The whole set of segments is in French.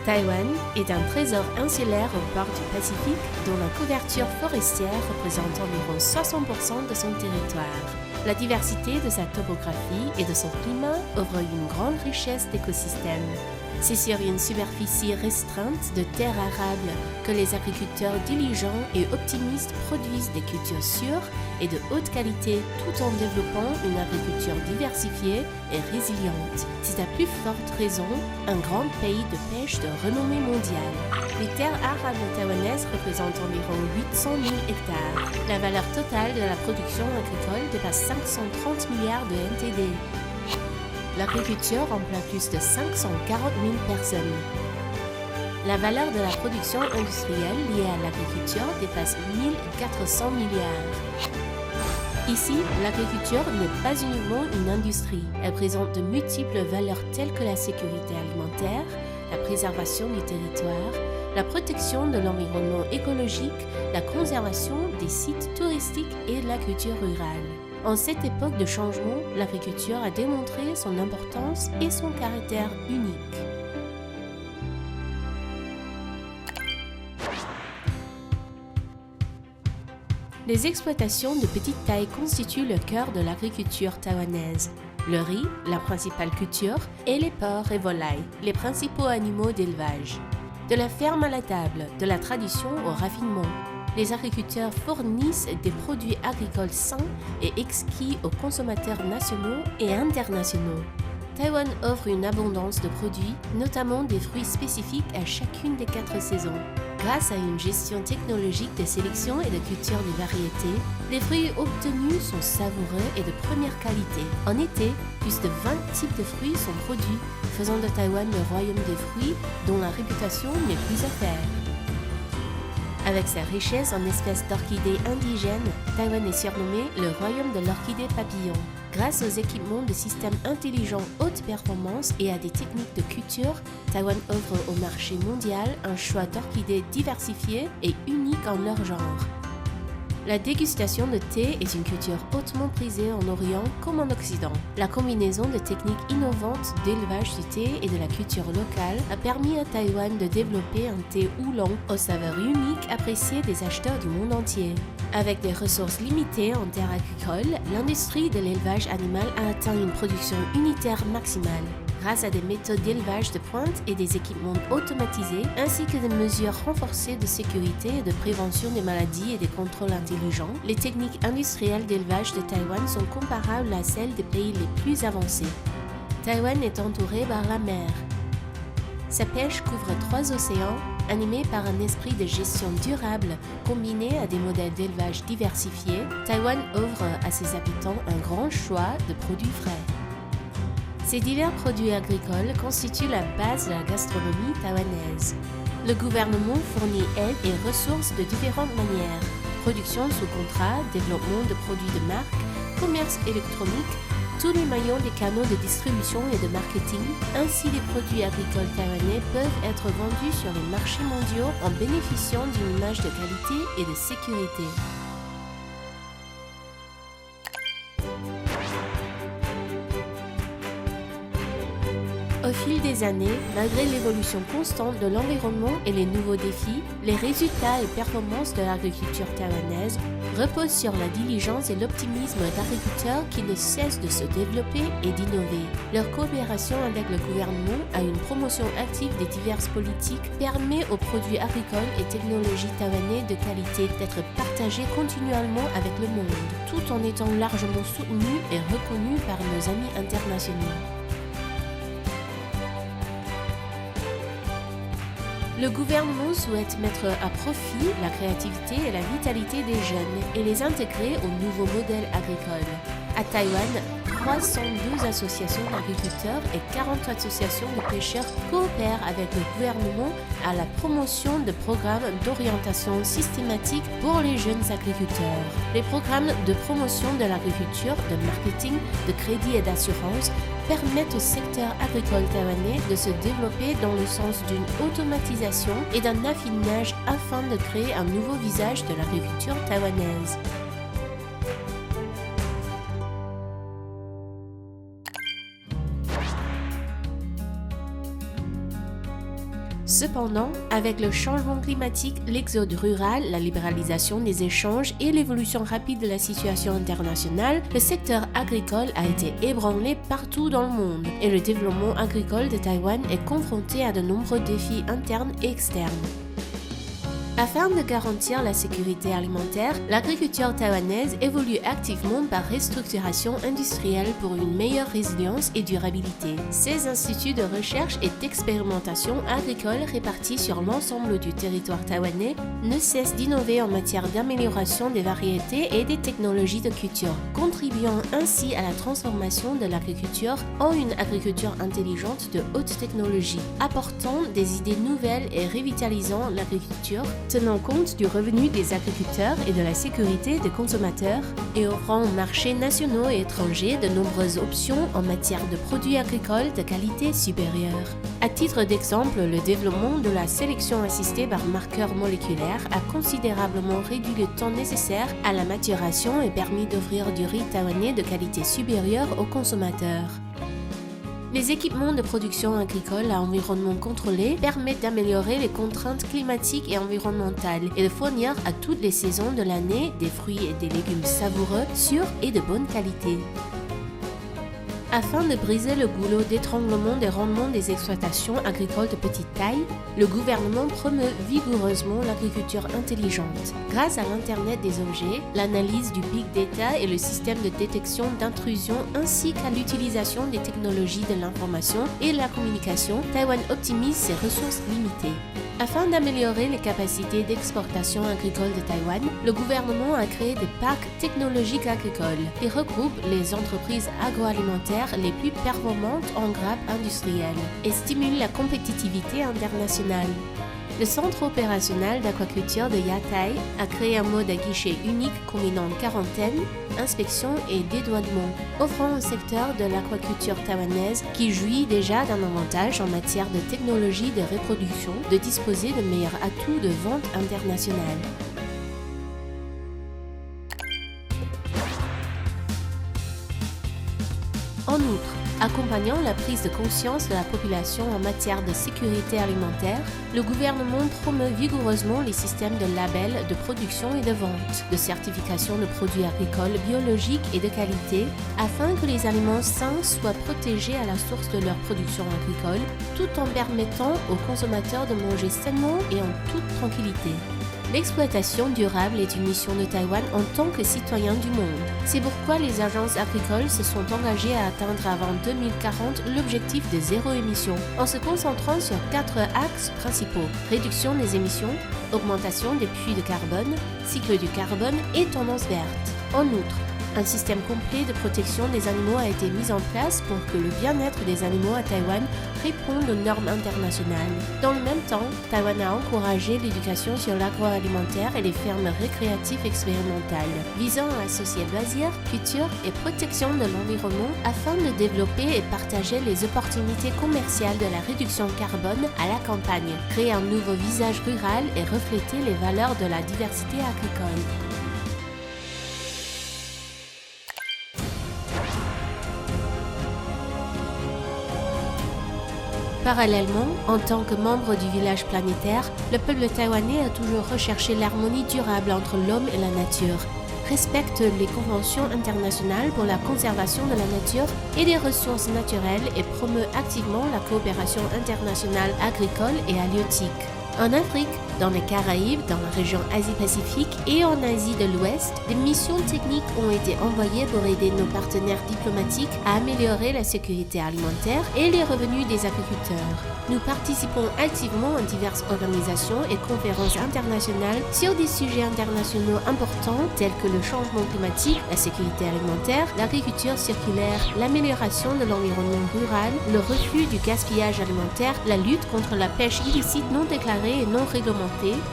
Taïwan est un trésor insulaire au bord du Pacifique dont la couverture forestière représente environ 60% de son territoire. La diversité de sa topographie et de son climat offre une grande richesse d'écosystèmes. C'est sur une superficie restreinte de terres arables que les agriculteurs diligents et optimistes produisent des cultures sûres et de haute qualité tout en développant une agriculture diversifiée et résiliente. C'est à plus forte raison un grand pays de pêche de renommée mondiale. Les terres arables taïwanaises représentent environ 800 000 hectares. La valeur totale de la production agricole dépasse 530 milliards de NTD. L'agriculture emploie plus de 540 000 personnes. La valeur de la production industrielle liée à l'agriculture dépasse 1400 milliards. Ici, l'agriculture n'est pas uniquement une industrie. Elle présente de multiples valeurs telles que la sécurité alimentaire, la préservation du territoire, la protection de l'environnement écologique, la conservation des sites touristiques et la culture rurale. En cette époque de changement, l'agriculture a démontré son importance et son caractère unique. Les exploitations de petite taille constituent le cœur de l'agriculture taïwanaise. Le riz, la principale culture, et les porcs et volailles, les principaux animaux d'élevage. De la ferme à la table, de la tradition au raffinement, les agriculteurs fournissent des produits agricoles sains et exquis aux consommateurs nationaux et internationaux. Taïwan offre une abondance de produits, notamment des fruits spécifiques à chacune des 4 saisons. Grâce à une gestion technologique de sélection et de culture de variétés, les fruits obtenus sont savoureux et de première qualité. En été, plus de 20 types de fruits sont produits, faisant de Taïwan le royaume des fruits dont la réputation n'est plus à faire. Avec sa richesse en espèces d'orchidées indigènes, Taïwan est surnommé le royaume de l'orchidée papillon. Grâce aux équipements de systèmes intelligents haute performance et à des techniques de culture, Taïwan offre au marché mondial un choix d'orchidées diversifiées et uniques en leur genre. La dégustation de thé est une culture hautement prisée en Orient comme en Occident. La combinaison de techniques innovantes d'élevage du thé et de la culture locale a permis à Taïwan de développer un thé oolong aux saveurs uniques appréciées des acheteurs du monde entier. Avec des ressources limitées en terres agricoles, l'industrie de l'élevage animal a atteint une production unitaire maximale. Grâce à des méthodes d'élevage de pointe et des équipements automatisés, ainsi que des mesures renforcées de sécurité et de prévention des maladies et des contrôles intelligents, les techniques industrielles d'élevage de Taïwan sont comparables à celles des pays les plus avancés. Taïwan est entouré par la mer. Sa pêche couvre 3 océans, animée par un esprit de gestion durable combiné à des modèles d'élevage diversifiés. Taïwan offre à ses habitants un grand choix de produits frais. Ces divers produits agricoles constituent la base de la gastronomie taïwanaise. Le gouvernement fournit aide et ressources de différentes manières. Production sous contrat, développement de produits de marque, commerce électronique, tous les maillons des canaux de distribution et de marketing, ainsi les produits agricoles taïwanais peuvent être vendus sur les marchés mondiaux en bénéficiant d'une image de qualité et de sécurité. Au fil des années, malgré l'évolution constante de l'environnement et les nouveaux défis, les résultats et performances de l'agriculture taïwanaise reposent sur la diligence et l'optimisme d'agriculteurs qui ne cessent de se développer et d'innover. Leur coopération avec le gouvernement à une promotion active des diverses politiques permet aux produits agricoles et technologies taïwanais de qualité d'être partagés continuellement avec le monde, tout en étant largement soutenus et reconnus par nos amis internationaux. Le gouvernement souhaite mettre à profit la créativité et la vitalité des jeunes et les intégrer au nouveau modèle agricole. À Taïwan, 302 associations d'agriculteurs et 40 associations de pêcheurs coopèrent avec le gouvernement à la promotion de programmes d'orientation systématique pour les jeunes agriculteurs. Les programmes de promotion de l'agriculture, de marketing, de crédit et d'assurance permettent au secteur agricole taïwanais de se développer dans le sens d'une automatisation et d'un affinage afin de créer un nouveau visage de l'agriculture taïwanaise. Cependant, avec le changement climatique, l'exode rural, la libéralisation des échanges et l'évolution rapide de la situation internationale, le secteur agricole a été ébranlé partout dans le monde et le développement agricole de Taïwan est confronté à de nombreux défis internes et externes. Afin de garantir la sécurité alimentaire, l'agriculture taïwanaise évolue activement par restructuration industrielle pour une meilleure résilience et durabilité. Ces instituts de recherche et d'expérimentation agricole répartis sur l'ensemble du territoire taïwanais ne cessent d'innover en matière d'amélioration des variétés et des technologies de culture, contribuant ainsi à la transformation de l'agriculture en une agriculture intelligente de haute technologie, apportant des idées nouvelles et revitalisant l'agriculture, tenant compte du revenu des agriculteurs et de la sécurité des consommateurs, et offrant aux marchés nationaux et étrangers de nombreuses options en matière de produits agricoles de qualité supérieure. À titre d'exemple, le développement de la sélection assistée par marqueurs moléculaires a considérablement réduit le temps nécessaire à la maturation et permis d'offrir du riz taïwanais de qualité supérieure aux consommateurs. Les équipements de production agricole à environnement contrôlé permettent d'améliorer les contraintes climatiques et environnementales et de fournir à toutes les saisons de l'année des fruits et des légumes savoureux, sûrs et de bonne qualité. Afin de briser le goulot d'étranglement des rendements des exploitations agricoles de petite taille, le gouvernement promeut vigoureusement l'agriculture intelligente. Grâce à l'Internet des objets, l'analyse du big data et le système de détection d'intrusion ainsi qu'à l'utilisation des technologies de l'information et de la communication, Taïwan optimise ses ressources limitées. Afin d'améliorer les capacités d'exportation agricole de Taïwan, le gouvernement a créé des parcs technologiques agricoles qui regroupent les entreprises agroalimentaires les plus performantes en grappes industrielles et stimulent la compétitivité internationale. Le centre opérationnel d'aquaculture de Yatai a créé un mode à guichet unique combinant quarantaine, inspection et dédouanement, offrant au secteur de l'aquaculture taïwanaise qui jouit déjà d'un avantage en matière de technologie de reproduction de disposer de meilleurs atouts de vente internationale. En outre, accompagnant la prise de conscience de la population en matière de sécurité alimentaire, le gouvernement promeut vigoureusement les systèmes de labels de production et de vente, de certification de produits agricoles biologiques et de qualité, afin que les aliments sains soient protégés à la source de leur production agricole, tout en permettant aux consommateurs de manger sainement et en toute tranquillité. L'exploitation durable est une mission de Taïwan en tant que citoyen du monde. C'est pourquoi les agences agricoles se sont engagées à atteindre avant 2040 l'objectif de zéro émission, en se concentrant sur 4 axes principaux: réduction des émissions, augmentation des puits de carbone, cycle du carbone et tendance verte. En outre, un système complet de protection des animaux a été mis en place pour que le bien-être des animaux à Taïwan réponde aux normes internationales. Dans le même temps, Taïwan a encouragé l'éducation sur l'agroalimentaire et les fermes récréatives expérimentales, visant à associer loisirs, culture et protection de l'environnement afin de développer et partager les opportunités commerciales de la réduction carbone à la campagne, créer un nouveau visage rural et refléter les valeurs de la diversité agricole. Parallèlement, en tant que membre du village planétaire, le peuple taïwanais a toujours recherché l'harmonie durable entre l'homme et la nature, respecte les conventions internationales pour la conservation de la nature et des ressources naturelles et promeut activement la coopération internationale agricole et halieutique. En Afrique, dans les Caraïbes, dans la région Asie-Pacifique et en Asie de l'Ouest, des missions techniques ont été envoyées pour aider nos partenaires diplomatiques à améliorer la sécurité alimentaire et les revenus des agriculteurs. Nous participons activement à diverses organisations et conférences internationales sur des sujets internationaux importants tels que le changement climatique, la sécurité alimentaire, l'agriculture circulaire, l'amélioration de l'environnement rural, le refus du gaspillage alimentaire, la lutte contre la pêche illicite non déclarée et non réglementée,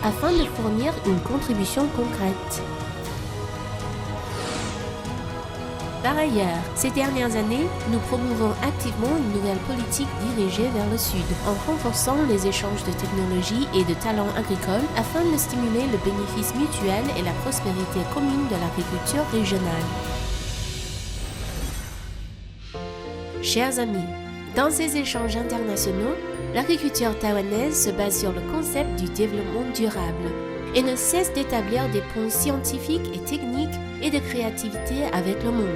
afin de fournir une contribution concrète. Par ailleurs, ces dernières années, nous promouvons activement une nouvelle politique dirigée vers le Sud, en renforçant les échanges de technologies et de talents agricoles afin de stimuler le bénéfice mutuel et la prospérité commune de l'agriculture régionale. Chers amis, Dans ces échanges internationaux, l'agriculture taïwanaise se base sur le concept du développement durable et ne cesse d'établir des ponts scientifiques et techniques et de créativité avec le monde.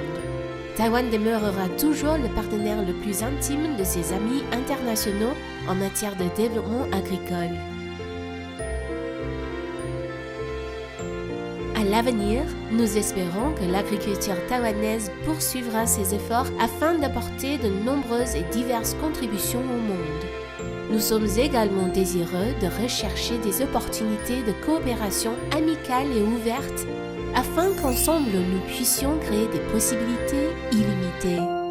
Taïwan demeurera toujours le partenaire le plus intime de ses amis internationaux en matière de développement agricole. À l'avenir, nous espérons que l'agriculture taïwanaise poursuivra ses efforts afin d'apporter de nombreuses et diverses contributions au monde. Nous sommes également désireux de rechercher des opportunités de coopération amicale et ouverte afin qu'ensemble nous puissions créer des possibilités illimitées.